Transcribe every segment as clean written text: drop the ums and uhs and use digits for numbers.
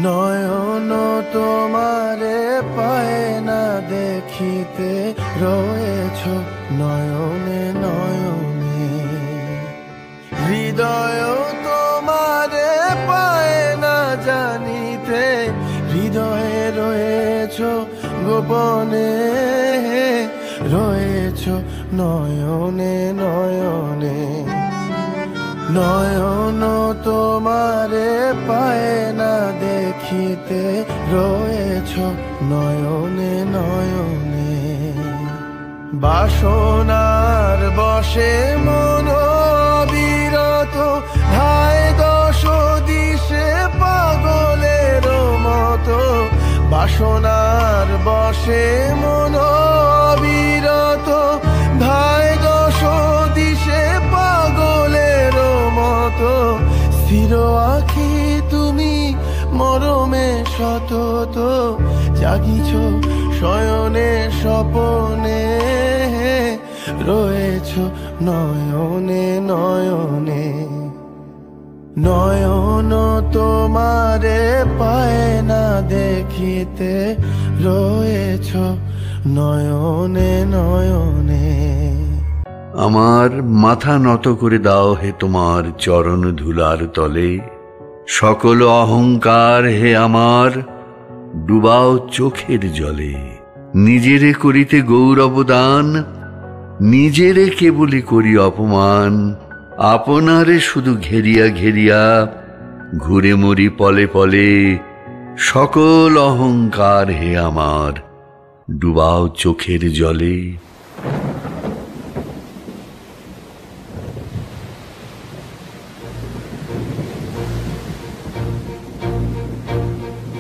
নয়ন তোমারে পায় না দেখিতে, রয়েছ নয়নে নয়নে। হৃদয় তোমারে পায় না জানিতে, হৃদয়ে রয়েছ গোপনে, রয়েছ নয়নে নয়নে। নয়ন তোমারে পায় না দেখিতে, রয়েছ নয়নে নয়নে। বাসনার বশে মন বিরত, ধায় দশ দিশে পাগলের মতো। বাসনার বশে মন বিরত, ধায় দশ দিশে পাগলের মতো। স্থির আঁখি তুমি মরমে সতত, জাগিছ শয়নে স্বপনে, রয়েছ নয়নে নয়নে। নয়ন তোমারে পায় না দেখিতে, রয়েছ নয়নে নয়নে। আমার মাথা নত করে দাও হে তোমার চরণ ধুলার তলে, সকল অহংকার হে আমার ডুবাও চোখের জলে। নিজেরে করিতে গৌরবদান, নিজেরে কেবলি করি অপমান। আপনারে শুধু ঘেরিয়া ঘেরিয়া ঘুরে মরি পলে পলে, সকল অহংকার হে আমার ডুবাও চোখের জলে।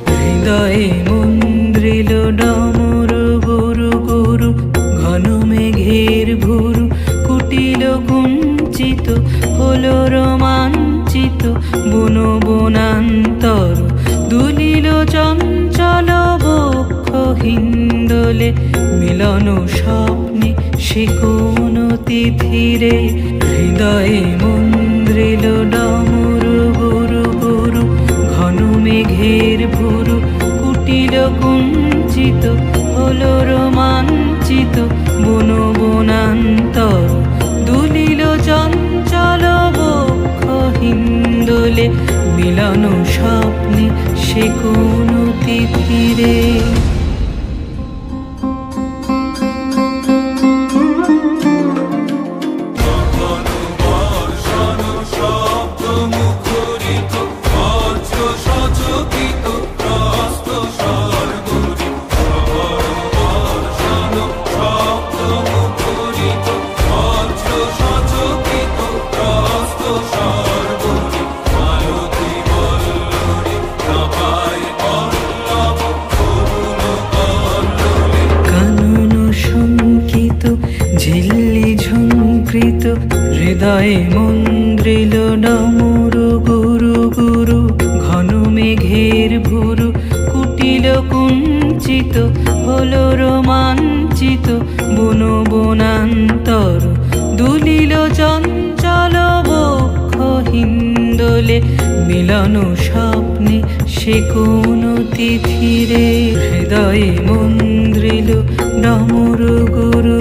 হৃদয়ে মন্দ্রিল ডমরু গুরু গুরু, ঘন মেঘের ভুরু কুটিল কুঞ্চিত, হলো রোমাঞ্চিত বন বনান্তর। দুলিল চঞ্চল বক্ষ হিন্দোলে, মিলন স্বপ্নে সে কোন তিথিরে। হৃদয়ে মন্দ্রিল ডমরু গুরু গুরু, ঘন মেঘের ভুরু কুটিল কুঞ্চিত, হলো রোমাঞ্চিত বন বনান্তর। দুলিল চঞ্চল বক্ষ হিন্দোলে, মিলন স্বপ্নে সে কোন তিথিরে। ঝিল্লি ঝুঙ্কৃত, হৃদয়ে মন্দ্রিল ডমরু গুরু গুরু, ঘন মেঘের ভুরু কুটিল কুঞ্চিত, হলো রোমাঞ্চিত বন বনান্তর। দুলিল চঞ্চল বক্ষ হিন্দোলে, মিলন স্বপ্নে সে কোন তিথিরে। হৃদয়ে মন্দ্রিল ডমরু গুরু।